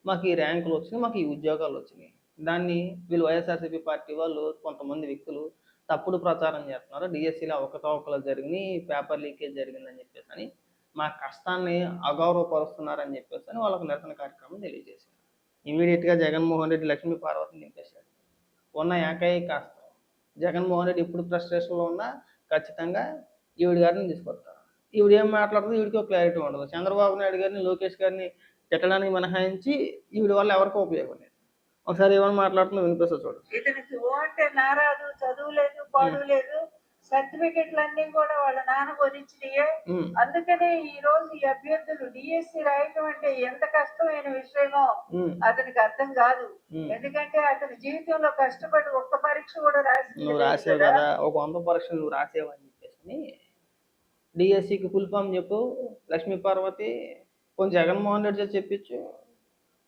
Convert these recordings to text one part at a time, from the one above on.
మాకు ఈ ర్యాంకులు వచ్చినాయి, మాకు ఈ ఉద్యోగాలు వచ్చినాయి. దాన్ని వీళ్ళు వైఎస్ఆర్సీపీ పార్టీ వాళ్ళు కొంతమంది వ్యక్తులు తప్పుడు ప్రచారం చేస్తున్నారు. డిఎస్సీలో అవకతవకలు జరిగినాయి, పేపర్ లీకేజ్ జరిగిందని చెప్పేసి మా కష్టాన్ని అగౌరవపరుస్తున్నారని చెప్పేసి వాళ్ళకు నిరసన కార్యక్రమం తెలియజేశారు. ఇమీడియట్‌గా జగన్మోహన్ రెడ్డి లక్ష్మీ పార్వతిని దింపేశాడు. ఉన్న ఏకైక అస్త్రం. జగన్మోహన్ రెడ్డి ఎప్పుడు ఫ్రస్ట్రేషన్‌లో ఉన్నా ఖచ్చితంగా ఈవిడ గారిని తీసుకొస్తారు. ఈవిడ ఏం మాట్లాడుతుందో ఈవిడికి ఒక క్లారిటీ ఉండదు. చంద్రబాబు నాయుడు గారిని, లోకేష్ గారిని తిట్టడానికి మినహాయించి ఈవిడ వల్ల ఎవరికీ ఉపయోగం లేదు. ఒకసారి ఏమని మాట్లాడుతుందో వినిపిస్తది చూడండి. ఇతనికి ఓ అంటే నారాదు, చదువు లేదు, పాడు లేదు, సర్టిఫికెట్లు అన్ని కూడా వాళ్ళ నాన్న కొనిచ్చినాయే. అందుకనే ఈ రోజు ఈ అభ్యర్థులు డిఎస్సి రాయటం అంటే ఎంత కష్టమైన విషయమో అతనికి అర్థం కాదు. ఎందుకంటే అతని జీవితంలో కష్టపడి ఒక్క పరీక్ష కూడా నువ్వు రాసావు కదా, ఒక 100 పరీక్షలు నువ్వు రాసేవని చెప్పేసి డిఎస్సికి ఫుల్ ఫామ్ చెప్పు లక్ష్మీ పార్వతి, కొంచెం జగన్మోహన్ రెడ్డి చెప్పించు.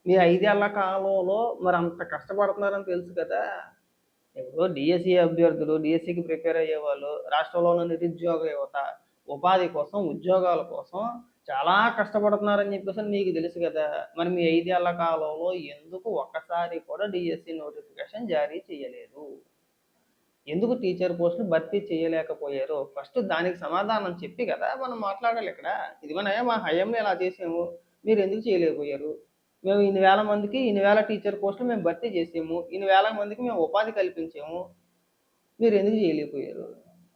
మీ 5 ఏళ్ల కాలంలో మరి అంత కష్టపడుతున్నారని తెలుసు కదా. ఇప్పుడు డిఎస్సి అభ్యర్థులు, డిఎస్సికి ప్రిపేర్ అయ్యేవాళ్ళు, రాష్ట్రంలో ఉన్న నిరుద్యోగ యువత ఉపాధి కోసం, ఉద్యోగాల కోసం చాలా కష్టపడుతున్నారని చెప్పేసి మీకు తెలుసు కదా. మరి మీ 5 ఏళ్ల కాలంలో ఎందుకు ఒక్కసారి కూడా డిఎస్సి నోటిఫికేషన్ జారీ చేయలేదు? ఎందుకు టీచర్ పోస్టులు భర్తీ చేయలేకపోయారు? ఫస్ట్ దానికి సమాధానం చెప్పి కదా మనం మాట్లాడాలి ఇక్కడ. ఇదిగోనయ్యా మా హయాంలో ఇలా చేసాము, మీరు ఎందుకు చేయలేకపోయారు? మేము ఇన్ని వేల మందికి ఇన్ని వేల టీచర్ పోస్టులు మేము భర్తీ చేసాము, ఇన్ని వేల మందికి మేము ఉపాధి కల్పించాము, మీరు ఎందుకు చేయలేకపోయారు?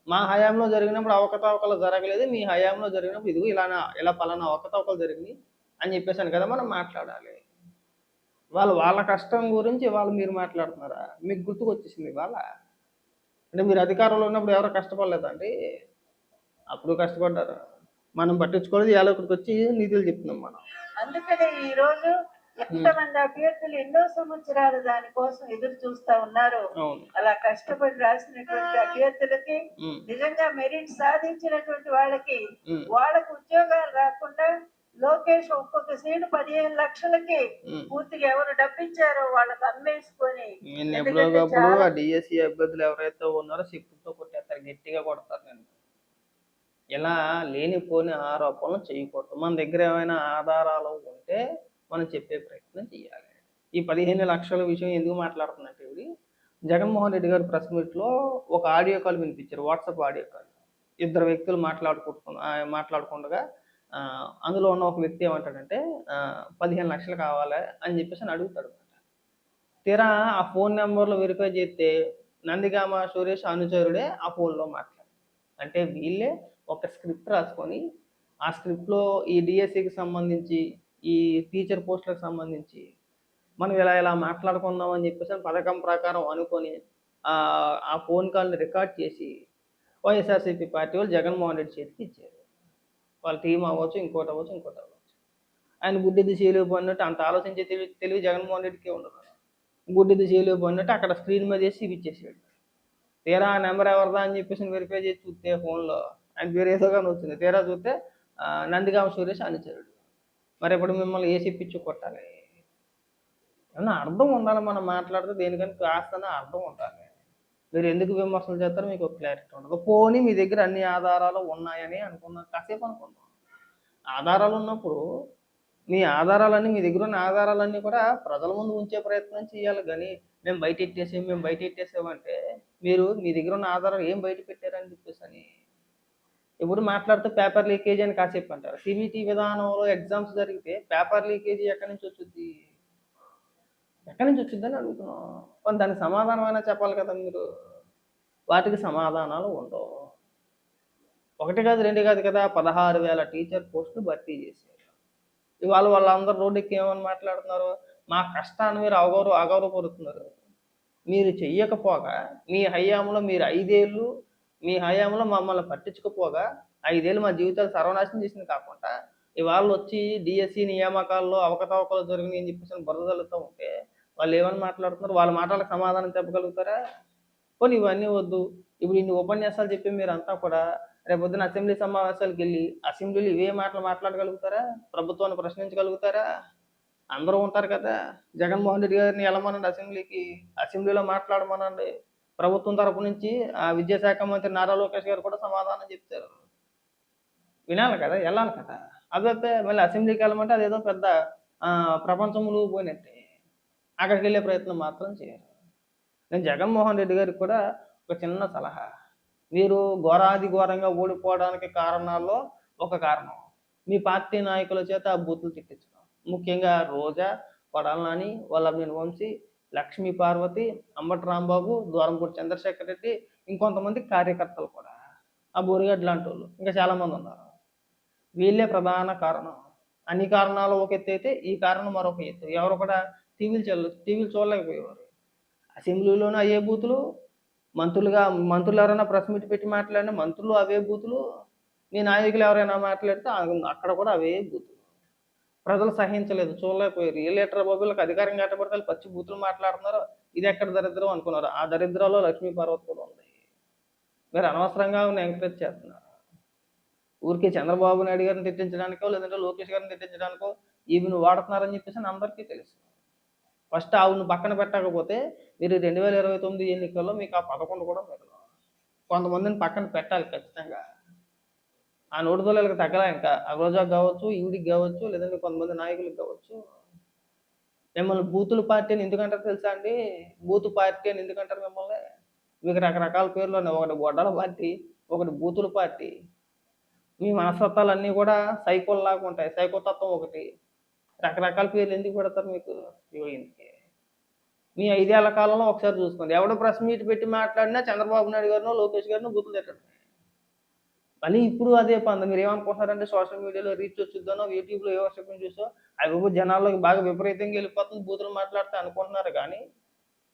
మా హయాంలో జరిగినప్పుడు అవకతవకలు జరగలేదు, మీ హయాంలో జరిగినప్పుడు ఇదిగో ఇలా పలానా అవకతవకలు జరిగినాయి అని చెప్పేసాను కదా మనం మాట్లాడాలి. వాళ్ళ కష్టం గురించి మీరు మాట్లాడుతున్నారా? మీకు గుర్తుకొచ్చేసింది ఇవాళ? అంటే మీరు అధికారంలో ఉన్నప్పుడు ఎవరో కష్టపడలేదండి? అప్పుడు కష్టపడ్డారు. మనం పట్టించుకోలేదు, ఇక్కడికి వచ్చి నీతులు చెప్తున్నాం మనం. అందుకనే ఈ రోజు ఎంతమంది అభ్యర్థులు ఎన్నో సంవత్సరాలు దానికోసం ఎదురు చూస్తా ఉన్నారు. అలా కష్టపడి రాసినటువంటి అభ్యర్థులకి నిజంగా మెరిట్ సాధించినటువంటి వాళ్ళకి ఉద్యోగాలు రాకుండా లోకేష్ ఒక్కొక్క సీటు 15 లక్షలకి పూర్తిగా ఎవరు డబ్బిచ్చారో వాళ్ళకి అమ్మేసుకొని ఎప్పుడోకప్పుడు ఆ డిఎస్సి అభ్యర్థులు ఎవరైతే ఉన్నారో సిప్పుతో కొట్టేస్తారు, గట్టిగా కొడతారు. నేను ఇలా లేనిపోని ఆరోపణలు చేయకూడదు. మన దగ్గర ఏమైనా ఆధారాలు ఉంటే మనం చెప్పే ప్రయత్నం చేయాలి. ఈ 15 లక్షల విషయం ఎందుకు మాట్లాడుతున్నట్టు ఇవి జగన్మోహన్ రెడ్డి గారు ప్రెస్ మీట్లో ఒక ఆడియో కాల్ వినిపించారు, వాట్సాప్ ఆడియో కాల్. ఇద్దరు వ్యక్తులు మాట్లాడుకుండగా అందులో ఉన్న ఒక వ్యక్తి ఏమంటాడంటే 15 లక్షలు కావాలి అని చెప్పేసి అడుగుతాడు. తీరా ఆ ఫోన్ నెంబర్లో వెరిఫై చేస్తే నందిగామ సురేష్ అనుచరుడే ఆ ఫోన్లో మాట్లాడు. అంటే వీళ్ళే ఒక స్క్రిప్ట్ రాసుకొని ఆ స్క్రిప్ట్లో ఈ డిఎస్సికి సంబంధించి, ఈ టీచర్ పోస్టులకు సంబంధించి మనం ఇలా మాట్లాడుకుందాం అని చెప్పేసి పథకం ప్రకారం అనుకొని ఆ ఫోన్ కాల్ని రికార్డ్ చేసి వైఎస్ఆర్సీపీ పార్టీ వాళ్ళు జగన్మోహన్ రెడ్డి చేతికి ఇచ్చారు. వాళ్ళ టీం అవ్వచ్చు, ఇంకోటి అవ్వచ్చు. ఆయన గుడ్డిది చేయలేకపోయినట్టు అంత ఆలోచించే తెలివి జగన్మోహన్ రెడ్డికే ఉండదు. గుడ్డిది చేయలేకపోయినట్టు అక్కడ స్క్రీన్ మీద వేసి ఇచ్చేసాడు. తీరా ఆ నెంబర్ ఎవరిదా అని చెప్పేసి వెరిఫై చేసి చూస్తే ఫోన్లో ఆయన పేరు ఏదోగానే వచ్చింది. తీరా చూస్తే నందిగామ సురేష్ అనుచరుడు. మరి ఇప్పుడు మిమ్మల్ని ఏసి పిచ్చి కొట్టాలి? ఏమన్నా అర్థం ఉండాలి. మనం మాట్లాడితే దేనికని కాస్తనే అర్థం ఉండాలి. మీరు ఎందుకు విమర్శలు చేస్తారో మీకు ఒక క్లారిటీ ఉండదు. పోనీ మీ దగ్గర అన్ని ఆధారాలు ఉన్నాయని అనుకున్నాం, కాసేపు అనుకుందాం. ఆధారాలు ఉన్నప్పుడు మీ ఆధారాలన్నీ, మీ దగ్గర ఉన్న ఆధారాలన్నీ కూడా ప్రజల ముందు ఉంచే ప్రయత్నం చేయాలి. కానీ మేము బయట ఎట్టేసామంటే మీరు మీ దగ్గర ఉన్న ఆధారాలు ఏం బయట పెట్టారని చెప్పేసి ఇప్పుడు మాట్లాడితే పేపర్ లీకేజ్ అని కాసేపు అంటారు. సిబిటి విధానంలో ఎగ్జామ్స్ జరిగితే పేపర్ లీకేజీ ఎక్కడి నుంచి వచ్చింది అని అడుగుతున్నాం. దానికి సమాధానం అయినా చెప్పాలి కదా మీరు. వాటికి సమాధానాలు ఉండవు. 1 కాదు 2 కాదు కదా, 16,000 టీచర్ పోస్టులు భర్తీ చేశారు. ఇవాళ వాళ్ళందరూ రోడ్డుకి ఏమని మాట్లాడుతున్నారు? మా కష్టాన్ని మీరు అగౌరవపరుస్తున్నారు. మీరు చెయ్యకపోగా మీ హయాంలో మీరు 5 ఏళ్ళు మీ హయాంలో మమ్మల్ని పట్టించుకోపోగా 5 ఏళ్ళు మా జీవితాలు సర్వనాశనం చేసింది కాకుండా ఇవాళ వచ్చి డిఎస్సి నియామకాల్లో అవకతవకలు జరిగినాయి అని చెప్పేసి బురద జల్లుతూ ఉంటే వాళ్ళు ఏమని మాట్లాడుతున్నారు? వాళ్ళ మాటలకు సమాధానం చెప్పగలుగుతారా? పోనీ ఇవన్నీ వద్దు. ఇప్పుడు ఇన్ని ఉపన్యాసాలు చెప్పి మీరంతా కూడా రేపొద్దున అసెంబ్లీ సమావేశాలకు వెళ్ళి అసెంబ్లీలో ఇవే మాటలు మాట్లాడగలుగుతారా? ప్రభుత్వాన్ని ప్రశ్నించగలుగుతారా? అందరూ ఉంటారు కదా. జగన్మోహన్ రెడ్డి గారిని వెళ్ళమనండి అసెంబ్లీలో మాట్లాడమనండి. ప్రభుత్వం తరపు నుంచి విద్యాశాఖ మంత్రి నారా లోకేష్ గారు కూడా సమాధానం చెప్తారు. వినాలి కదా, వెళ్ళాలి కదా. అదే మళ్ళీ అసెంబ్లీకి వెళ్ళమంటే అదేదో పెద్ద ప్రపంచం మునిగిపోయినట్టే. అక్కడికి వెళ్ళే ప్రయత్నం మాత్రం చేయరు. నేను జగన్మోహన్ రెడ్డి గారికి కూడా ఒక చిన్న సలహా. మీరు ఘోరాది ఘోరంగా ఓడిపోవడానికి కారణాల్లో ఒక కారణం మీ పార్టీ నాయకుల చేత ఆ బూతులు తిట్టించడం. ముఖ్యంగా రోజా, కొడాల నాని, వల్లభనేని వంశీ, లక్ష్మీ పార్వతి, అంబటి రాంబాబు, దూరంపూడి చంద్రశేఖర్ రెడ్డి, ఇంకొంతమంది కార్యకర్తలు కూడా, ఆ బోరిగడ్డ లాంటి వాళ్ళు ఇంకా చాలామంది ఉన్నారు. వీళ్ళే ప్రధాన కారణం. అన్ని కారణాలు ఒక ఎత్తు అయితే ఈ కారణం మరొక ఎత్తు. ఎవరు కూడా టీవీలు చూడలేకపోయేవారు. అసెంబ్లీలోనూ అయ్యే బూతులు, మంత్రులు ఎవరైనా ప్రెస్ మీట్ పెట్టి మాట్లాడిన మంత్రులు అవే బూతులు, మీ నాయకులు ఎవరైనా మాట్లాడితే అక్కడ కూడా అవే బూతులు. ప్రజలు సహించలేదు, చూడలేకపోయారు. ఏ లీటర్ బాబులకు అధికారం కట్టబడితే పచ్చి బూతులు మాట్లాడుతున్నారు. ఇది ఎక్కడ దరిద్రం అనుకున్నారు. ఆ దరిద్రంలో లక్ష్మీ పార్వతి కూడా ఉంది. మీరు అనవసరంగా ఎంకరేజ్ చేస్తున్నారు. ఊరికి చంద్రబాబు నాయుడు గారిని తిట్టించడానికో లేదంటే లోకేష్ గారిని తిట్టించడానికో ఈవిని వాడుతున్నారని చెప్పేసి అందరికీ తెలుసు. ఫస్ట్ ఆవును పక్కన పెట్టకపోతే మీరు 2029 ఎన్నికల్లో మీకు ఆ 11 కూడా మిగలవు. కొంతమందిని పక్కన పెట్టాలి ఖచ్చితంగా. ఆ నోటుదోళ్ళకి తగ్గలా ఇంకా ఆ రోజాకు కావచ్చు, ఈవిడికి కావచ్చు, లేదంటే కొంతమంది నాయకులకు కావచ్చు. మిమ్మల్ని బూతుల పార్టీ అని ఎందుకంటారు తెలుసా అండి? బూతు పార్టీ అని ఎందుకంటారు మిమ్మల్ని? మీకు రకరకాల పేర్లు ఉన్నాయి. ఒకటి గొడ్డల పార్టీ, ఒకటి బూతుల పార్టీ. మీ మనస్తత్వాలన్నీ కూడా సైకోల్లాగా ఉంటాయి. సైకోతత్వం ఒకటి. రకరకాల పేర్లు ఎందుకు పెడతారు మీకు? ఇందుకే మీ 5 ఏళ్ల కాలంలో ఒకసారి చూసుకోండి. ఎవడో ప్రెస్ మీట్ పెట్టి మాట్లాడినా చంద్రబాబు నాయుడు గారినో లోకేష్ గారినో బూతులు తిట్టడం. మళ్ళీ ఇప్పుడు అదే పంద. మీరు ఏమనుకుంటున్నారంటే సోషల్ మీడియాలో రీచ్ వచ్చిద్దానో, యూట్యూబ్లో ఏ వర్షం చూసో అవి జనాల్లోకి బాగా విపరీతంగా వెళ్ళిపోతుంది, బూతులు మాట్లాడితే అనుకుంటున్నారు. కానీ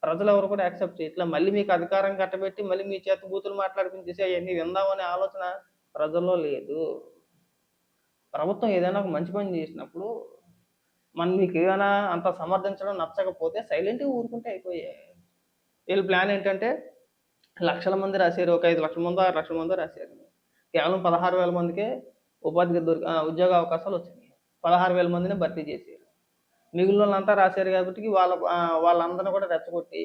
ప్రజలు ఎవరు కూడా యాక్సెప్ట్ చేయట్లా. మళ్ళీ మీకు అధికారం కట్టబెట్టి మళ్ళీ మీ చేత బూతులు మాట్లాడిపించేసి అవన్నీ విందామనే ఆలోచన ప్రజల్లో లేదు. ప్రభుత్వం ఏదైనా ఒక మంచి పని చేసినప్పుడు మీకు ఏదైనా అంత సమర్థించడం నచ్చకపోతే సైలెంట్గా ఊరుకుంటే అయిపోయాయి. వీళ్ళ ప్లాన్ ఏంటంటే లక్షల మంది రాశారు, ఒక 5 లక్షల మందో 6 లక్షల మందో రాశారు. కేవలం 16,000 మందికే ఉద్యోగ అవకాశాలు వచ్చినాయి. 16,000 మందిని భర్తీ చేశారు. మిగిలిన వాళ్ళంతా రాశారు కాబట్టి వాళ్ళందరినీ కూడా రెచ్చగొట్టి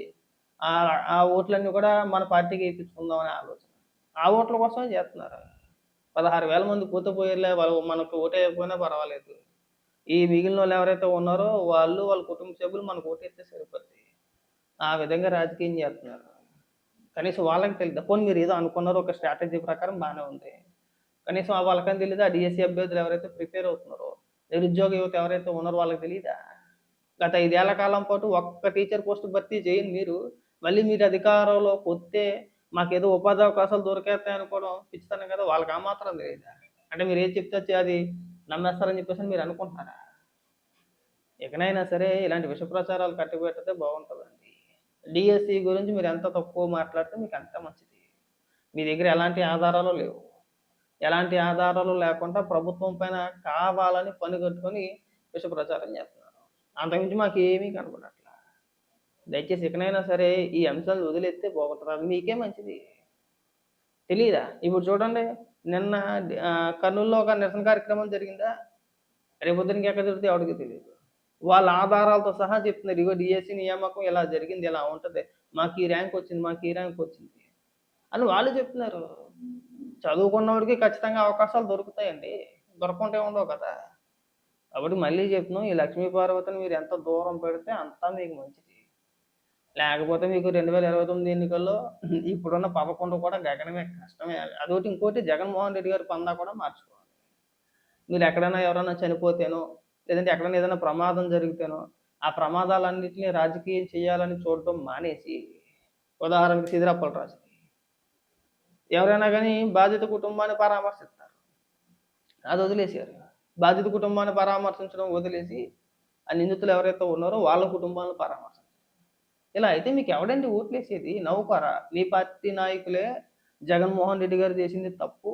ఆ ఓట్లన్నీ కూడా మన పార్టీకి వేయించుకుందామనే ఆలోచన. ఆ ఓట్ల కోసమే చేస్తున్నారు. 16,000 మంది పోయేలే, వాళ్ళు మనకు ఓటేయకపోయినా పర్వాలేదు. ఈ మిగిలిన వాళ్ళు ఎవరైతే ఉన్నారో వాళ్ళ కుటుంబ సభ్యులు మనకు ఓటేస్తే సరిపోద్ది. ఆ విధంగా రాజకీయం చేస్తున్నారు. కనీసం వాళ్ళకి తెలియదు. పోనీ మీరు ఏదో అనుకున్నారు, ఒక స్ట్రాటజీ ప్రకారం బాగానే ఉంది. కనీసం వాళ్ళకని తెలియదా? డిఎస్సి అభ్యర్థులు ఎవరైతే ప్రిపేర్ అవుతున్నారో, నిరుద్యోగ యువత ఎవరైతే ఉన్నారో వాళ్ళకి తెలియదా? గత 5 ఏళ్ల కాలం పాటు ఒక్క టీచర్ పోస్ట్ భర్తీ చేయని మీరు మళ్ళీ మీరు అధికారంలోకి వస్తే మాకేదో ఉపాధి అవకాశాలు దొరికేస్తాయి అనుకోవడం పిచ్చితనం కదా. వాళ్ళకి ఆ మాత్రం తెలియదా? అంటే మీరు ఏది చెప్తే అది నమ్మేస్తారని చెప్పేసి మీరు అనుకుంటున్నారా? ఎక్కడైనా సరే ఇలాంటి విష ప్రచారాలు కట్టిపెడితే బాగుంటుందండి. డిఎస్సి గురించి మీరు ఎంత తక్కువ మాట్లాడితే మీకు అంత మంచిది. మీ దగ్గర ఎలాంటి ఆధారాలు లేవు. ఎలాంటి ఆధారాలు లేకుండా ప్రభుత్వం పైన కావాలని పని కట్టుకొని విష ప్రచారం చేస్తున్నారు. అంతకుమించి మాకు ఏమీ కనపడట్లా. దయచేసి ఎక్కడైనా సరే ఈ అంశాలు వదిలేస్తే బాగుంటుంది. అది మీకే మంచిది. తెలీదా? ఇప్పుడు చూడండి, నిన్న కర్నూలులో ఒక నిరసన కార్యక్రమం జరిగిందా? రేపొద్దునకి ఎక్కడ జరిగితే ఎవరికి తెలియదు. వాళ్ళ ఆధారాలతో సహా చెప్తున్నారు. ఇగో డిఎస్సి నియామకం ఇలా జరిగింది, ఇలా ఉంటుంది, మాకు ఈ ర్యాంక్ వచ్చింది, మాకు ఈ ర్యాంక్ వచ్చింది అని వాళ్ళు చెప్తున్నారు. చదువుకున్నవాడికి ఖచ్చితంగా అవకాశాలు దొరుకుతాయండి, దొరకకుంటే ఉండవు కదా. కాబట్టి మళ్ళీ చెప్తున్నాం, ఈ లక్ష్మీ పార్వతిని మీరు ఎంత దూరం పెడితే అంతా మీకు మంచిది. లేకపోతే మీకు 2029 ఎన్నికల్లో ఇప్పుడున్న 11 కూడా గగనమే, కష్టమే. అదొకటి. ఇంకోటి, జగన్మోహన్ రెడ్డి గారి పందా కూడా మార్చుకోవాలి. మీరు ఎక్కడైనా ఎవరైనా చనిపోతేనో లేదంటే ఎక్కడైనా ఏదైనా ప్రమాదం జరిగితేనో ఆ ప్రమాదాలన్నింటినీ రాజకీయం చేయాలని చూడటం మానేసి, ఉదాహరణకి సిదిరప్పలరాజు ఎవరైనా కానీ బాధిత కుటుంబాన్ని పరామర్శిస్తారు, అది వదిలేసారు. బాధిత కుటుంబాన్ని పరామర్శించడం వదిలేసి ఆ నిందితులు ఎవరైతే ఉన్నారో వాళ్ళ కుటుంబాలను పరామర్శించారు. ఇలా అయితే మీకు ఎవడండి ఓట్లేసేది? నవ్వుకోరా? మీ పార్టీ నాయకులే జగన్మోహన్ రెడ్డి గారు చేసింది తప్పు.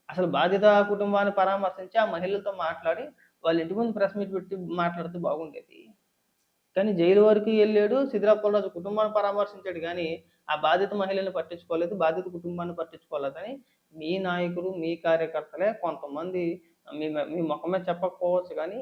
అసలు బాధిత కుటుంబాన్ని పరామర్శించి ఆ మహిళలతో మాట్లాడి వాళ్ళ ఇంటి ముందు ప్రెస్ మీట్ పెట్టి మాట్లాడితే బాగుండేది. కానీ జైలు వరకు వెళ్ళాడు, సిదిరప్పలరాజు కుటుంబాన్ని పరామర్శించాడు, కానీ ఆ బాధిత మహిళల్ని పట్టించుకోలేదు, బాధిత కుటుంబాన్ని పట్టించుకోలేదని మీ నాయకులు, మీ కార్యకర్తలే కొంతమంది మీ ముఖం మీద చెప్పకపోవచ్చు కానీ